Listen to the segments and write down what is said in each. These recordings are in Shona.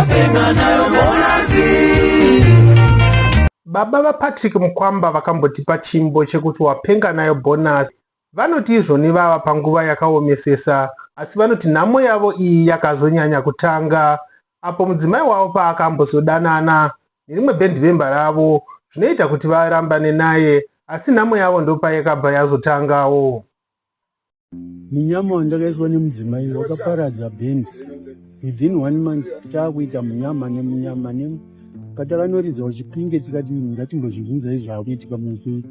wapenga nayo bonasi. Baba vaPatrick Mukwamba vakambotipa chimbo chekuti wapenga nayo bonasi. Vanoti izvoni vava panguva yakaomesesa, asi vanoti nhamo yavo iyi yakazonyanya kutanga apo mudzimai wavo paakambozodanana nerimwe bhendi vemba ravo, zvinoita kuti varambane naye, asi nhamo yavo ndopayakabva yazotangawo. Munyama wandakaiswa nemudzimai wakaparadza bhendi. Within 1 month taakuita munyama nemunyama patakanoridza uchipinge tikati ngatimbozvibvunzai zvaakuitika muhupenyu.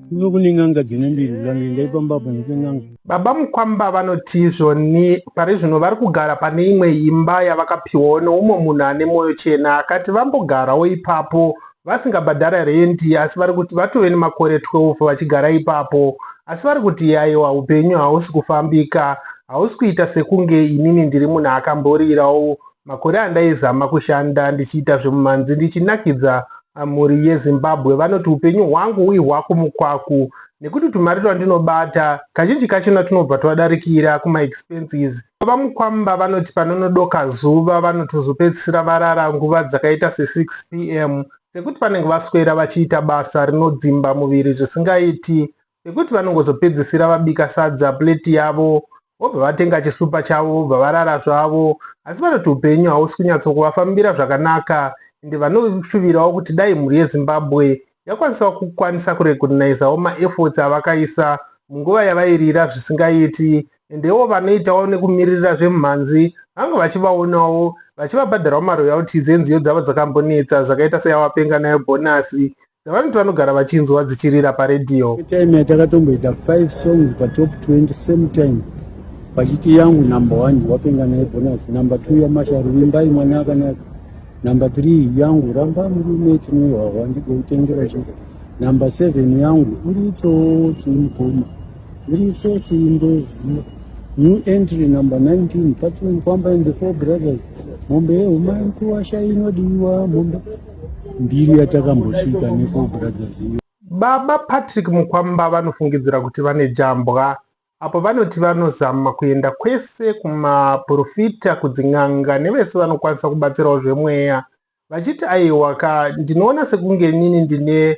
Kuno kune n'anga dzine mbiri ukange ndaipambapo nepen'anga. Baba Mukwamba vanoti izvoni pari zvino vari kugara pane imwe imba yavakapiwawo neumwe munhu ane mwoyo chena, akati vambogarawo ipapo vasingabhadhara rendi, asi vari kuti vatove nemakore 12 vachigara ipapo, asi vari kuti aiwa upenyu hausi kufambika, hausi kuita sekunge inini ndiri munhu akamborirawo makore andaizama kushanda ndichiita zvemumhanzi ndichinakidza mhuri yeZimbabwe. Vanoti upenyu hwangu hwako mukwaku, nekuti tumari twandinobata kazhinji kachona tunobva twadarikira kumaexpenses. Baba Mukwamba vanoti panonodoka zuva vanotozopedzisira varara nguva dzakaita se6 PM sekuti vanenge vaswera vachiita basa rinodzimba muviri zvisingaiti, sekuti vanongozopedzisira vabika sadza pleti yavo vobva vatenga chisupa chavo vobva varara zvavo, asi vanoti upenyu hausi kunyatsokuvafambira zvakanaka, ende vanoshuvirawo kuti dai mhuri yeZimbabwe yakwanisa kurecognaizawo maefforts avakaisa munguva yavairira zvisingaiti, endewo vanoitawo nekumirira zvemumhanzi vange vachivaonawo vachivabhadharawo maroyalties enziyo dzavo dzakambonetsa zvakaita seyawapenga nayo bonasi dzavanoti vanogara vachinzwa dzichirira paredhiyo. Time yatakatomboita 5 songs patop 20 same time pachiti yangu number 1 wapenga nayo bonasi, number 2 yaMasharu Wimbai mwana akanaka, number 3 yangu Ramba murume tinohwawa ndikutengera chii, number 7 yangu iritsotsi mukoma iritsotsi ndoziva, new entry number 19 Patrick Mukwamba and the Four Brothers, mombe yehuma nkuwasha inodiwa, mombe mbiri yatakambosvika neFour Brothers iyo. Baba Patrick Mukwamba vanofungidzira kuti vane jambwa apo vanoti vanozama kuenda kwese kumaprofita, kudzin'anga nevese vanokwanisa kubatsirawo zvemweya, vachiti aiwa ndinoona sekunge inini ndine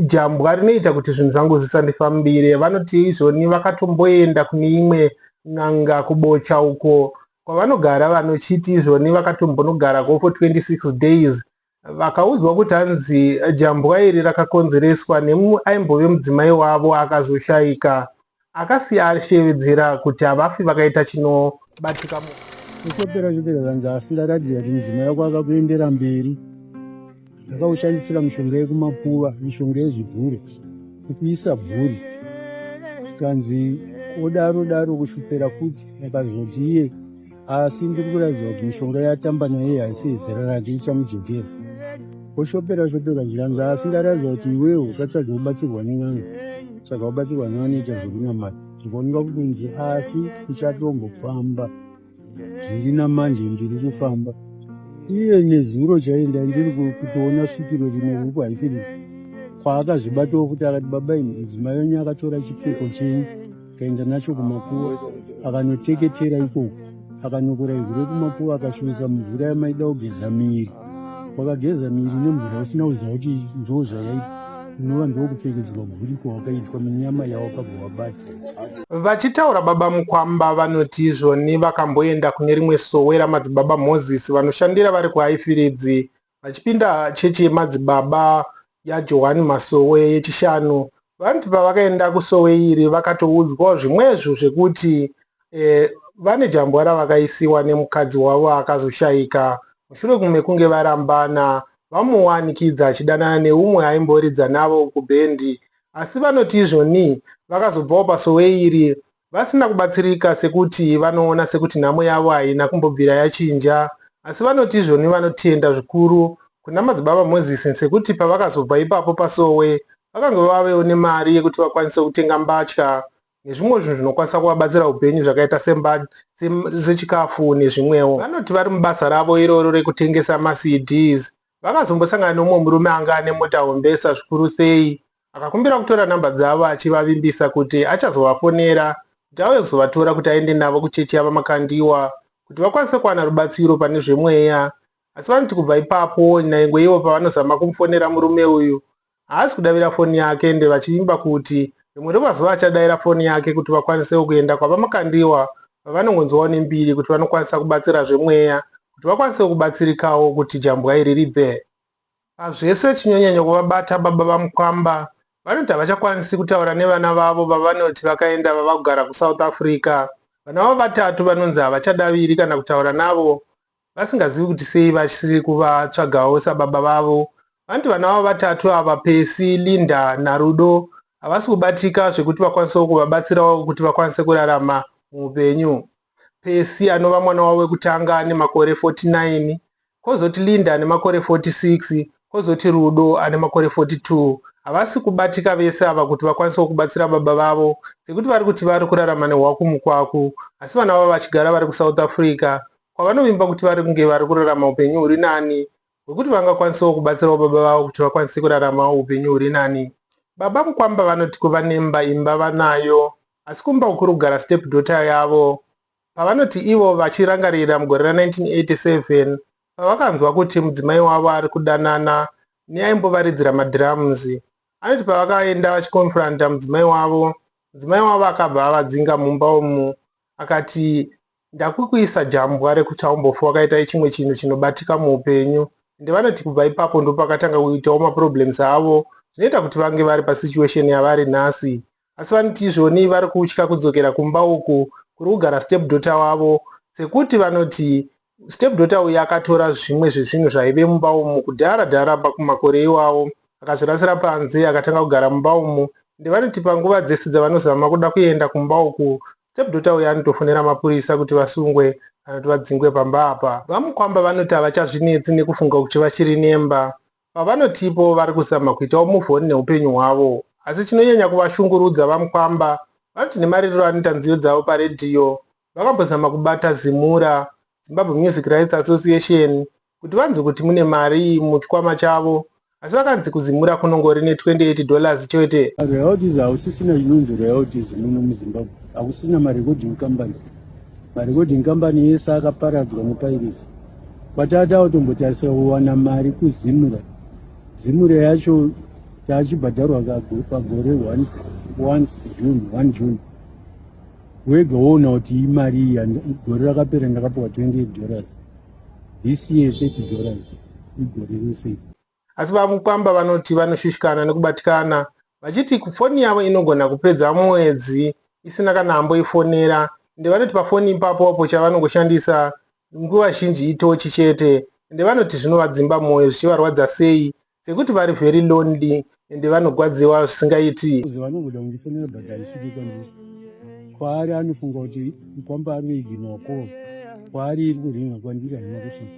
jambwa rinoita kuti zvinhu zvangu zvisandifambire. Vanoti izvoni vakatomboenda kune imwe n'anga kubocha uko kwavanogara, vanochiti izvoni vakatombonogara for 26 days, vakaudzwa kuti hanzi jambwa iri rakakonzereswa aimbove mudzimai wavo akazoshayika, akasiya ashevedzera kuti havafi vakaita chinobatika. Kushopera kanzi asingaratidza kuti mudzimai wako akakuendera mberi, akaushandisira mishonga yekumapuva, mishonga yezvibvuri, kukuisa bvuri, kanzi odaro kushopera futi, akazoti iye asi ndiri kuratidza kuti mishonga yatamba naye haisi yezera rake ichamudzokera. Oshopera zvikanzi asingaratidza kuti iwewe usatsvaga kubatsirwa nen'anga, saka wabatsirwa nevanoita zvokunyamata, zvikaoneka kukunzi asi uchatombofamba zviri namanje ndiri kufamba. Iye nezuro chaenda ndiri kutoona svikiro rimwe huku haifirisi kwaakazvibatawo futi akati baba ini mudzimai wenyu akatora chipfeko chenyu akaenda nacho kumakuva akanoteketera ikoko, akanokora ivhu rekumakuva akashoesa mvura yamaida kugeza miri, wakageza miri nemvura usina kuziva kuti ndo zvayaita, inova ndokupfekedzwa bvuriko wakaitwa munyama yawakabva wabata. Vachitaura Baba Mukwamba vanoti izvoni vakamboenda kune rimwe sowe ramadzibaba Moses vanoshandira vari kuHighfields, vachipinda chechi yemadzibaba yaJohani Masowe yechishanu. Vanoti pavakaenda kusowe iri vakatoudzwawo zvimwezvo zvekuti vane jambwa ravakaisiwa nemukadzi wavo akazoshayika mushure kunge varambana, vamuwanikidza achidanana neumwe aimboridza navo kubhendi, asi vanoti izvoni vakazobvawo pasowe iri vasina kubatsirika sekuti vanoona sekuti nhamo yavo haina kumbobvira yachinja, asi vanoti izvoni vanotenda zvikuru kuna madzibaba Moses sekuti pavakazobva ipapo pasowe vakange vavewo nemari yekuti vakwanise kutenga mbatya nezvimwe zvinhu zvinokwanisa kuvabatsira upenyu zvakaita sechikafu nezvimwewo. Vanoti vari mubasa ravo iroro rekutengesa maCDs vakazombosangana nomumwe murume anga ane mota hombesa zvikuru sei, akakumbira kutora namba dzavo achivavimbisa kuti achazovafonera kuti auye kuzovatora kuti aende navo kuchechi yavamakandiwa kuti vakwanise kuwana rubatsiro pane zvemweya. Asi vanoti kubva ipapo nyange ivo pavanozama kumufonera murume uyu haasi kudavira foni yake, ende vachivimba kuti rimwe remazuva achadavira foni yake kuti vakwanise kuenda kwavamakandiwa pavanongonzwawo nembiri kuti vanokwanisa kubatsira zvemweya, kuti vakwanise kubatsirikawo kuti jambwa iri ribve. Pazvese chinonyanya kuvabata baba vaMukwamba, vanoti havachakwanisi kutaura nevana vavo vavanoti vakaenda vavakugara kuSouth Africa. Vana vavo vatatu vanonzi havachadaviri kana kutaura navo, vasingazivi kuti sei vachiri kuvatsvagawo sababa vavo. Vanoti vana vavo vatatu ava, Pesi, Linda naRudo, havasi kubatika zvekuti vakwanise kuvabatsirawo kuti vakwanise kurarama muupenyu. Pesi anova mwana wavo wekutanga ane makore 49, kwozoti Linda ane makore 46, kwozoti Rudo ane makore 42. Havasi kubatika vese ava kuti vakwanise kubatsira baba vavo, sekuti vari kuti vari kurarama nehwaku mukwaku, asi vana vavo vachigara vari kuSouth Africa, kwavanovimba kuti vari kunge vari kurarama upenyu huri nani, hwekuti vangakwanisawo kubatsirawo baba vavo kuti vakwanise kurarama upenyu huri nani. Baba Mukwamba vanoti kuva nemba imba vanayo, asi kumba ukuru kugara step daughter yavo. Pavanoti ivo vachirangarira mugore ra1987 pavakanzwa kuti mudzimai wavo ari kudanana neaimbovaridzira madrums. Anoti pavakaenda vachikonfranta mudzimai wavo akabva avadzinga mumba umu akati, ndakukuisa jambwa rekuti aumbofa wakaita chimwe chinhu chinobatika muupenyu. Ende vanoti kubva ipapo ndo pakatanga kuitawo maproblems avo, zvinoita kuti vange vari pasituation yavari nhasi. Asi vanoti izvoni vari kutya kudzokera kumba uku kuri kugara step daughter wavo, sekuti vanoti step daughter uyu akatora zvimwe zvezvinhu zvaive mumba umu kudhara pakumakore iwavo, akazvirasira panze akatanga kugara mumba umu. Ende vanoti panguva dzese dzavanozama kuda kuenda kumba uku, step daughter uyu anotofonera mapurisa kuti vasungwe kana kuti vadzingwe pamba apa. VaMukwamba vanoti havachazvinetsi nekufunga kuti vachiri nemba. Pavanotipo vari kuzama kuitawo move on neupenyu hwavo. Asi chinonyanya kuvashungurudza vaMukwamba, vanoti nemarerero anoita nziyo dzavo paredhiyo, vakambozama kubata Zimura, Zimbabwe Music Rights Association, kuti vanzwe kuti mune mari muchikwama chavo, asi vakanzi kuzimura kunongori ne$28 chete. Royalties hakusisina chinonzi royalties muno muZimbabwe, hakusina marecording company. Marecording company yese akaparadzwa nepiracy. Kwatata kutombotarisa kuwana mari kuzimura. Zimura yacho tachibhadharwa pagore 1 June. Wega woona kuti imari iyi gore rakapera ndakapiwa $28. This year $30 igore rese. Asi vaMukwamba vanoti vanoshushikana nekubatikana, vachiti foni yavo inogona kupedza mwedzi isina kana amboifonera. Ende vanoti pafoni ipapo chavanongoshandisa nguva zhinji itochi chete. Ende vanoti zvinovadzimba mwoyo zvichivarwadza sei, sekuti vari very lonely ende vanogwadziwa zvisingaiti. Vanongoda kundifonera but haisviki kwandiri. Kwaari anofunga kuti Mukwamba anoiginwa call, kwaari iri kuringa kwandiri haina kusvika.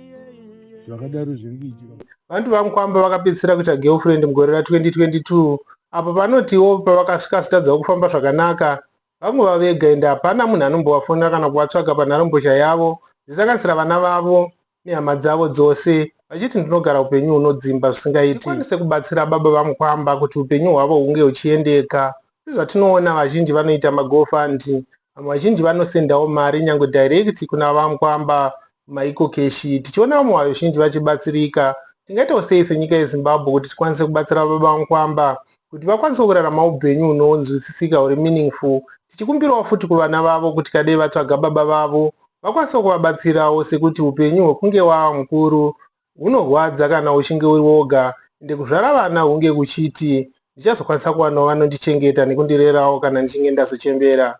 Zvakadaro zviri kuitika. Vantu vaMukwamba vakapedzisira kuita girlfriend mugore ra2022, apo panotiwo pavakasvika zitadza kufamba zvakanaka, vangova vega ende hapana munhu anombovafonera kana kuvatsvaga panharembozha yavo, zvisanganisira vana vavo nehama dzavo dzose, vachiti ndinogara upenyu hunodzimba zvisingaiti. Tikwanise kubatsira baba vaMukwamba kuti upenyu hwavo hunge huchiendeka. Zvatinoona vazhinji vanoita magofandi, vamwe vazhinji vanosendawo mari nyange direct kuna vaMukwamba maiko keshi. Tichiona vamwe vazhinji vachibatsirika. Tingaitawo sei senyika yeZimbabwe kuti tikwanise kubatsira baba vaMukwamba kuti vakwanise kurarama upenyu hunonzwisisika huri meaningful, tichikumbirawo futi kuvana vavo kuti kadai vatsvaga baba vavo vakwanise kuvabatsirawo, sekuti upenyu hwekunge wava mukuru hunorwadza kana uchinge uri woga, ende kuzvara vana hunge kuchiti ndichazokwanisa kuwanawo vanondichengeta nekundirerawo kana ndichinge ndazochembera.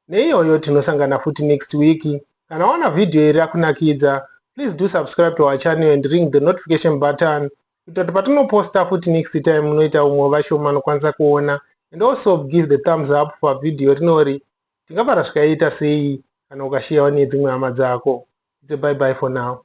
Neiyoyo tinosangana futi next week. Kana waona video iri yakunakidza, please do subscribe to our channel and ring the notification button kuita kuti patinoposta futi next time munoita umwe vashoma anokwanisa kuona, and also give the thumbs up for video rinori tingabva rasvikaita sei kana ukashiyawo nedzimwe hama dzako. It's a bye bye for now.